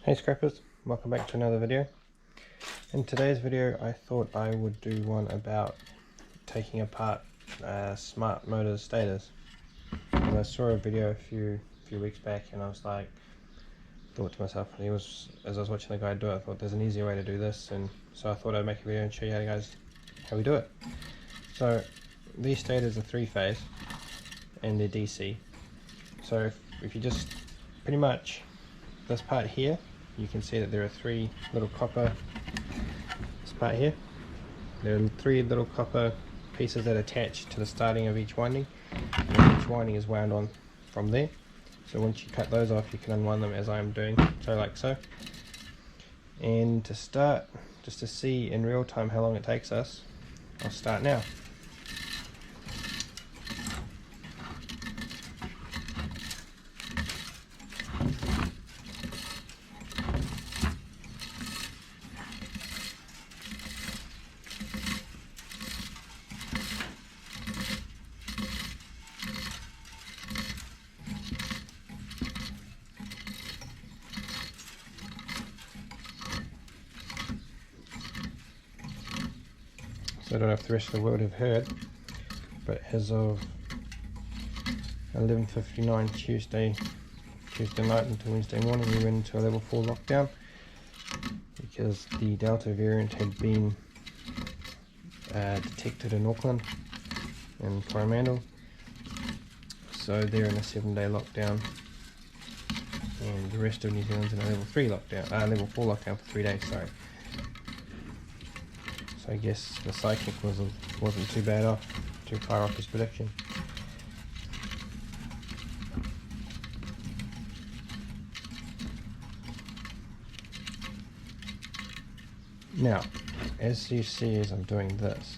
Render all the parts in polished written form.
Hey Scrappers, welcome back to another video. In today's video I thought I would do one about taking apart smart motor stators. And I saw a video a few weeks back and I was like, thought to myself, as I was watching the guy do it, I thought there's an easier way to do this, and so I thought I'd make a video and show you guys how we do it. So these stators are 3-phase and they're DC. So if you just pretty much this part here, you can see that there are three little copper, this part here, there are three little copper pieces that attach to the starting of each winding, and each winding is wound on from there. So once you cut those off, you can unwind them as I am doing, so like so. And to start, just to see in real time how long it takes us, I'll start now. So I don't know if the rest of the world have heard, but as of 11:59 Tuesday night until Wednesday morning, we went into a level 4 lockdown because the Delta variant had been detected in Auckland and Coromandel. So they're in a 7-day lockdown, and the rest of New Zealand's in a level 3 lockdown, level 4 lockdown for 3 days. Sorry. So I guess the psychic wasn't too far off his prediction. Now, as you see as I'm doing this,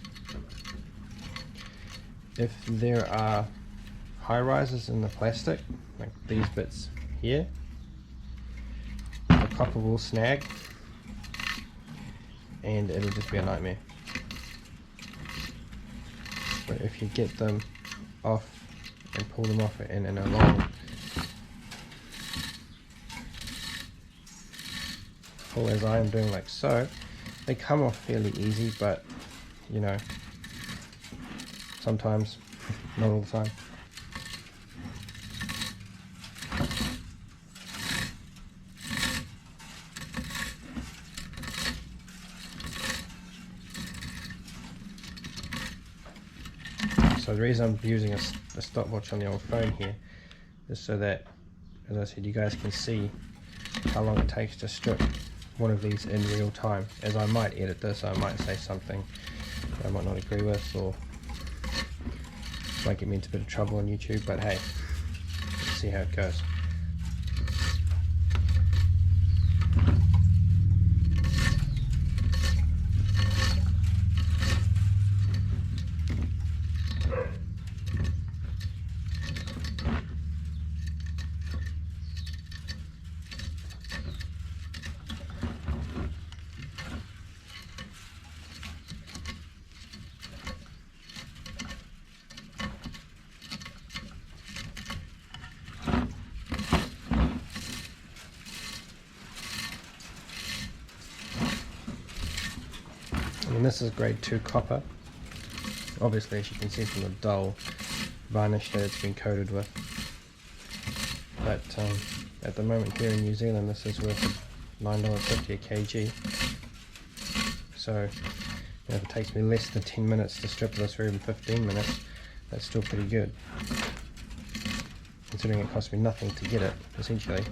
if there are high rises in the plastic, like these bits here, the copper will snag and it'll just be a nightmare. But if you get them off and pull them off in a long pull as I am doing, like so, they come off fairly easy, but you know, sometimes, not all the time. So the reason I'm using a stopwatch on the old phone here is so that, as I said, you guys can see how long it takes to strip one of these in real time. As I might edit this, I might say something that I might not agree with, or might get me into a bit of trouble on YouTube, but hey, let's see how it goes. And this is grade 2 copper, obviously, as you can see from the dull varnish that it's been coated with. But at the moment here in New Zealand, this is worth $9.50 a kg. So if it takes me less than 10 minutes to strip this, or even 15 minutes, that's still pretty good, considering it cost me nothing to get it, essentially.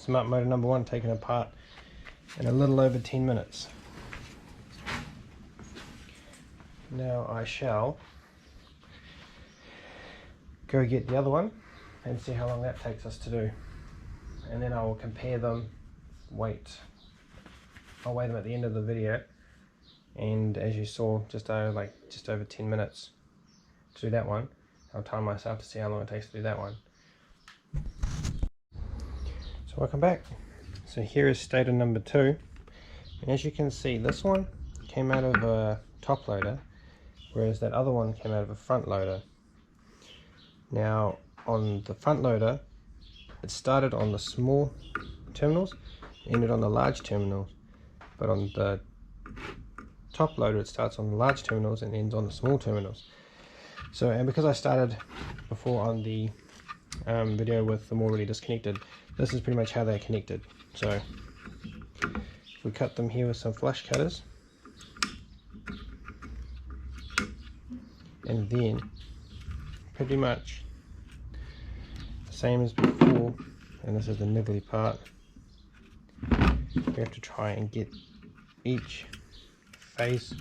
smart motor number 1 taken apart in a little over 10 minutes. Now I shall go get the other one and see how long that takes us to do, and then I will compare them, I'll weigh them at the end of the video, and as you saw, just over 10 minutes to do that one. I'll time myself to see how long it takes to do that one. So welcome back. So here is stator number 2, and as you can see, this one came out of a top loader, whereas that other one came out of a front loader. Now on the front loader, it started on the small terminals, ended on the large terminals, but on the top loader it starts on the large terminals and ends on the small terminals. So, and because I started before on the video with them already disconnected, this is pretty much how they're connected. So if we cut them here with some flush cutters, and then pretty much the same as before, and this is the niggly part, we have to try and get each face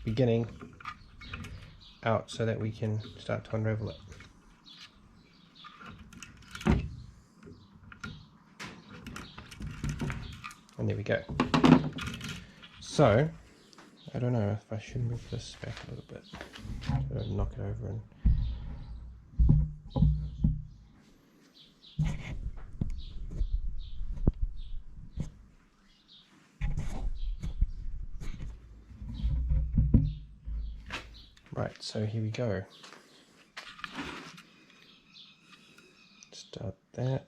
beginning out so that we can start to unravel it. And there we go. So I don't know if I should move this back a little bit so I don't knock it over and right, so here we go. Start that.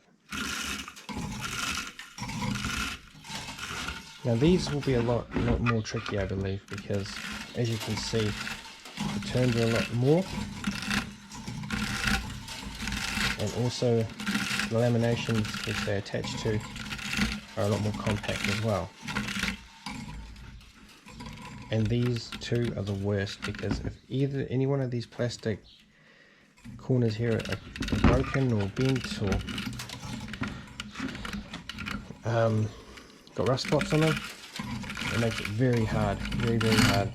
Now these will be a lot more tricky, I believe, because as you can see, the turns are a lot more, and also the laminations which they're attached to are a lot more compact as well. And these two are the worst, because if any one of these plastic corners here are broken or bent or got rust spots on them, it makes it very hard, very hard.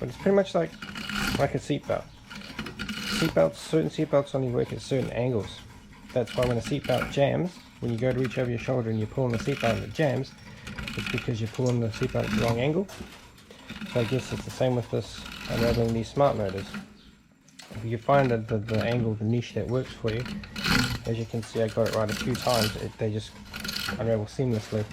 But it's pretty much like a seatbelt. Certain seatbelts only work at certain angles. That's why when a seatbelt jams, when you go to reach over your shoulder and you pull on the seatbelt and it jams, it's because you're pulling the seatbelt at the wrong angle. So I guess it's the same with this unraveling these smart motors. If you find that the angle, the niche that works for you, as you can see I got it right a few times, they just unravel seamlessly.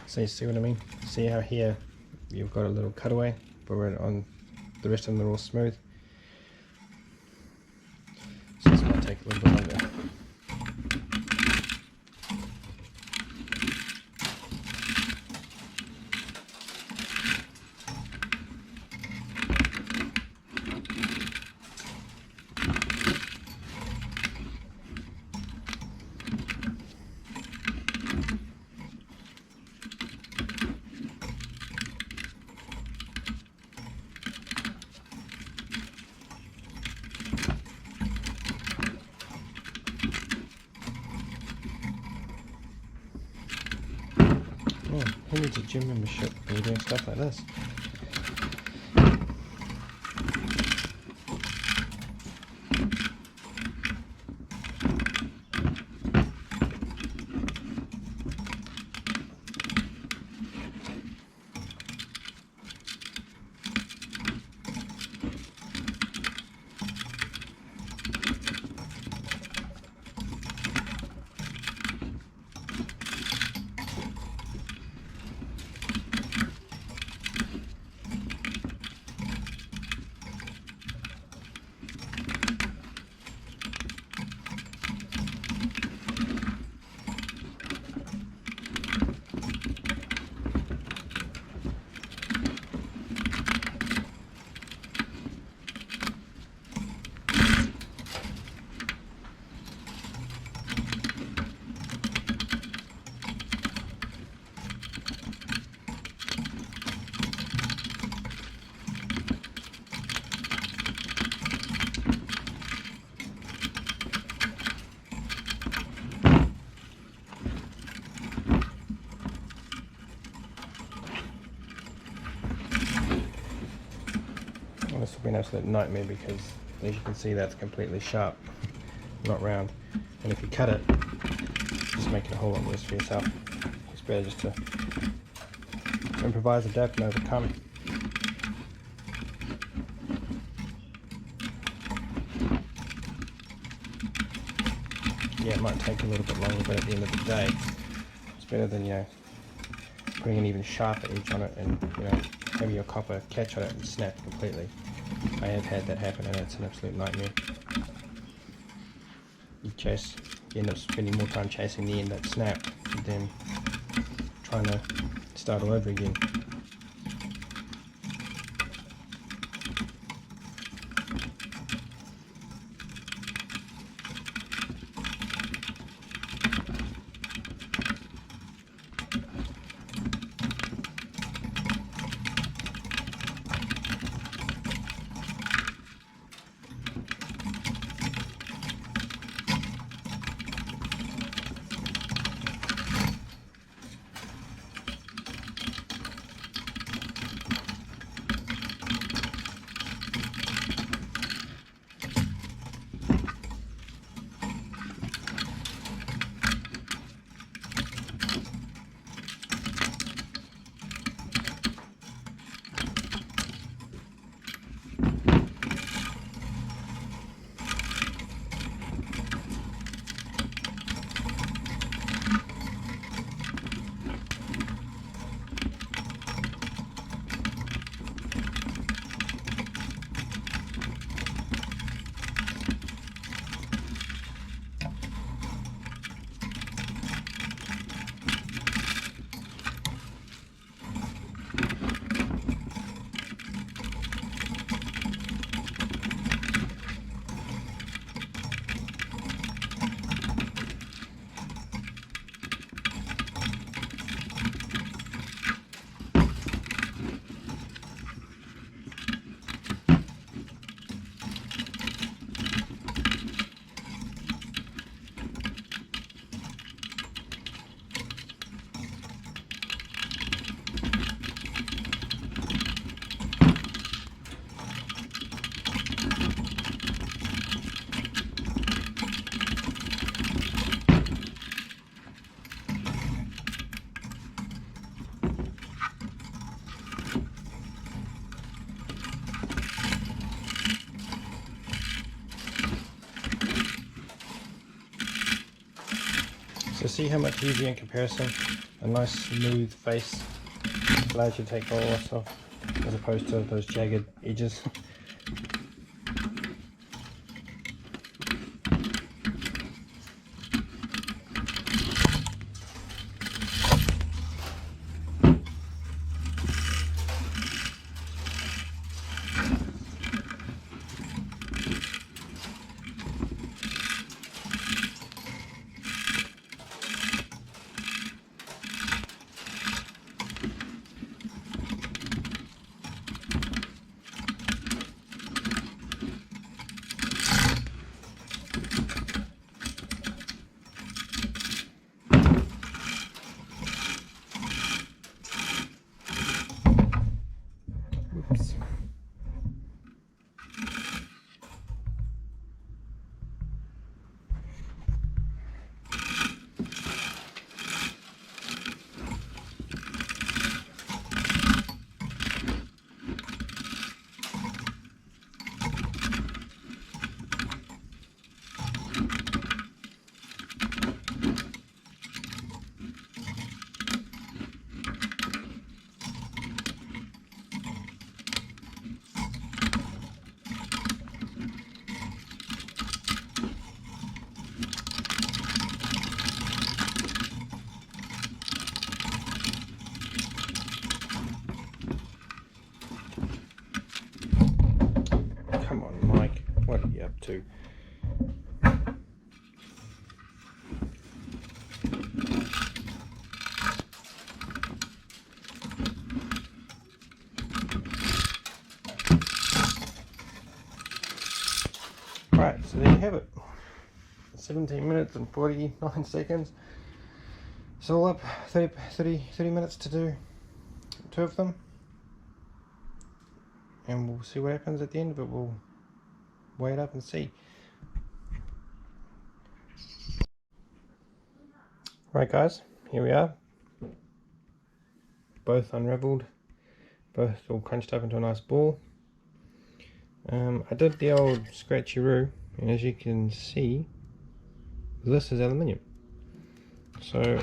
So you see what I mean? See how here you've got a little cutaway, but on the rest of them they're all smooth. So this might take a little bit longer. Oh, who needs a gym membership when you're doing stuff like this? This will be an absolute nightmare because, as you can see, that's completely sharp, not round. And if you cut it, just make it a whole lot worse for yourself. It's better just to improvise, adapt, and overcome. Yeah, it might take a little bit longer, but at the end of the day, it's better than, you know, putting an even sharper edge on it and, you know, having your copper catch on it and snap completely. I have had that happen and it's an absolute nightmare. You end up spending more time chasing the end that snapped than trying to start all over again. So see how much easier in comparison a nice smooth face. Allows you to take the loss off as opposed to those jagged edges. Oops. Come on, Mike, what are you up to? Right, so there you have it. 17 minutes and 49 seconds. It's all up. 30 minutes to do 2 of them. And we'll see what happens at the end of it. We'll weigh it up and see. Right guys, here we are. Both unraveled. Both all crunched up into a nice ball. I did the old scratchy-roo, and as you can see, this is aluminium. So,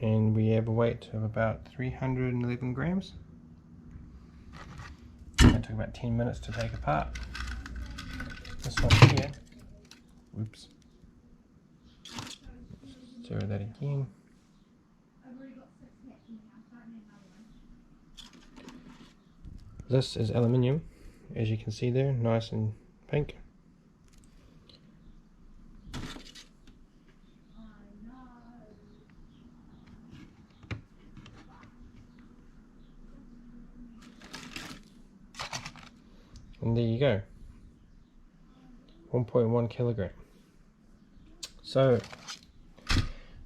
and we have a weight of about 311 grams. It took about 10 minutes to take apart. This one here, whoops, zero that again. This is aluminium, as you can see there, nice and pink. And there you go, 1.1 kilogram. So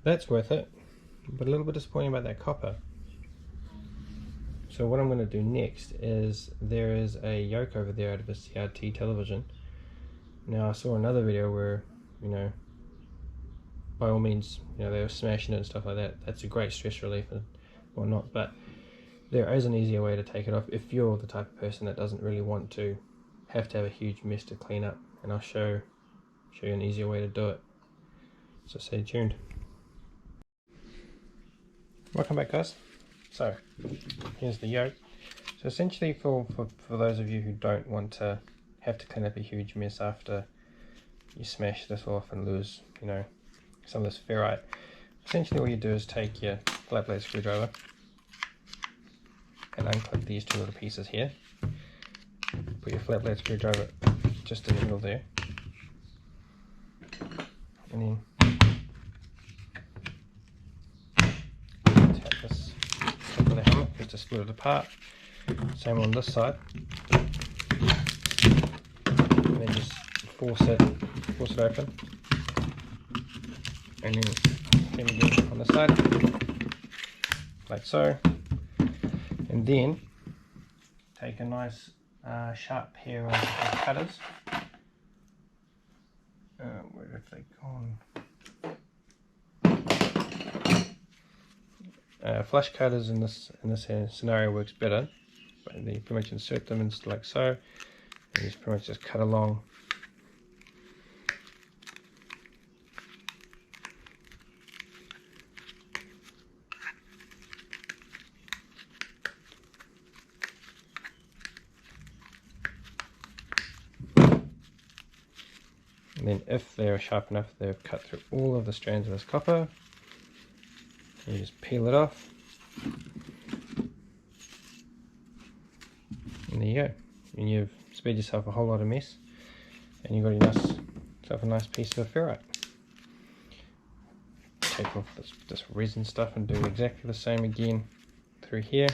that's worth it, but a little bit disappointing about that copper. So what I'm going to do next is, there is a yoke over there out of a C.R.T. television. Now I saw another video where, you know, by all means, you know, they were smashing it and stuff like that. That's a great stress relief and whatnot, but there is an easier way to take it off if you're the type of person that doesn't really want to have a huge mess to clean up, and I'll show you an easier way to do it. So stay tuned. Welcome back guys. So here's the yoke. So essentially for those of you who don't want to have to clean up a huge mess after you smash this off and lose, you know, some of this ferrite, essentially all you do is take your flat blade screwdriver and unclip these 2 little pieces here. Put your flat blade screwdriver just in the middle there, and then tap this top of the helmet just to split it apart. Same on this side, and then just force it open, and then again on the side, like so, and then take a nice sharp pair of cutters. Where have they gone? Flush cutters in this scenario works better, but you pretty much insert them in just like so, and you pretty much just cut along. then if they're sharp enough, they've cut through all of the strands of this copper. You just peel it off, and there you go. And you've spared yourself a whole lot of mess, and you've got yourself a nice piece of ferrite. Take off this resin stuff and do exactly the same again through here.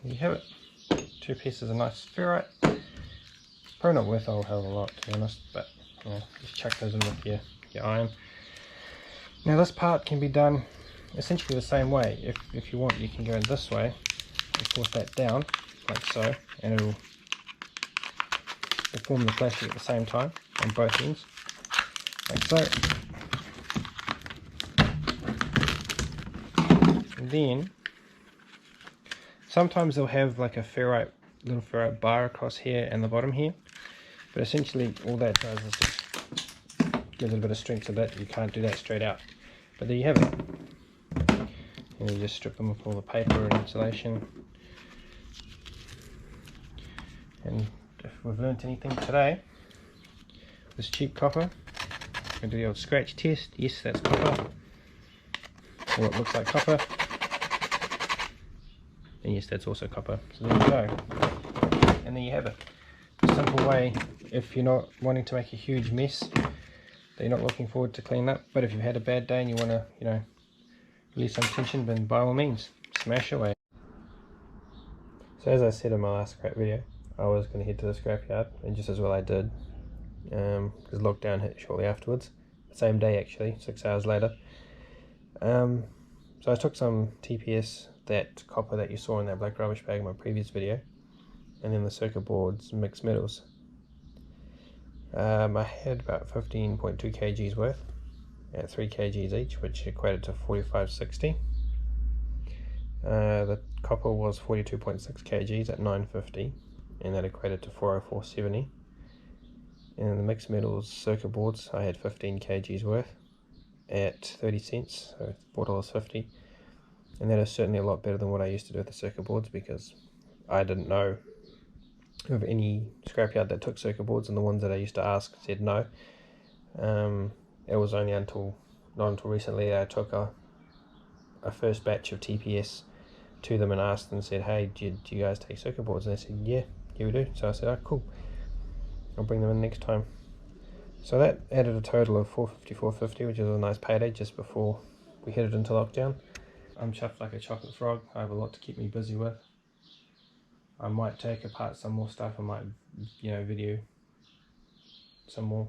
There you have it. 2 pieces of nice ferrite. Probably not worth a whole hell of a lot, to be honest, but you know, just chuck those in with your iron. Now this part can be done essentially the same way. If you want, you can go in this way and force that down like so, and it'll form the plastic at the same time on both ends, like so. And then sometimes they'll have like a little ferrite bar across here and the bottom here, but essentially all that does is just gives it a bit of strength so that you can't do that straight out. But there you have it. And you just strip them of all the paper and insulation. And if we've learnt anything today, this cheap copper, I'm going to do the old scratch test. Yes, that's copper. Or it looks like copper. And yes, that's also copper. So there you go. And there you have it. A simple way, if you're not wanting to make a huge mess that you're not looking forward to clean up, but if you've had a bad day and you want to, you know, release some tension, then by all means, smash away. So as I said in my last scrap video, I was going to head to the scrapyard, and just as well I did, because lockdown hit shortly afterwards, the same day actually, 6 hours later. So I took some TPS, that copper that you saw in that black rubbish bag in my previous video, and then the circuit boards, mixed metals. I had about 15.2 kgs worth at 3 kgs each, which equated to 45.60. The copper was 42.6 kgs at 9.50, and that equated to 404.70. And the mixed metals circuit boards, I had 15 kgs worth at 30 cents, so $4.50. And that is certainly a lot better than what I used to do with the circuit boards, because I didn't know of any scrapyard that took circuit boards, and the ones that I used to ask said no. It was only not until recently I took a first batch of TPS to them and asked and said, hey, do you guys take circuit boards? And they said, yeah we do. So I said, oh cool, I'll bring them in next time. So that added a total of $454.50, which is a nice payday just before we headed into lockdown. I'm chuffed like a chocolate frog. I have a lot to keep me busy with. I might take apart some more stuff. I might, you know, video some more.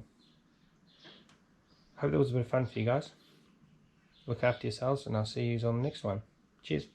Hope it was a bit of fun for you guys. Look after yourselves, and I'll see you on the next one. Cheers.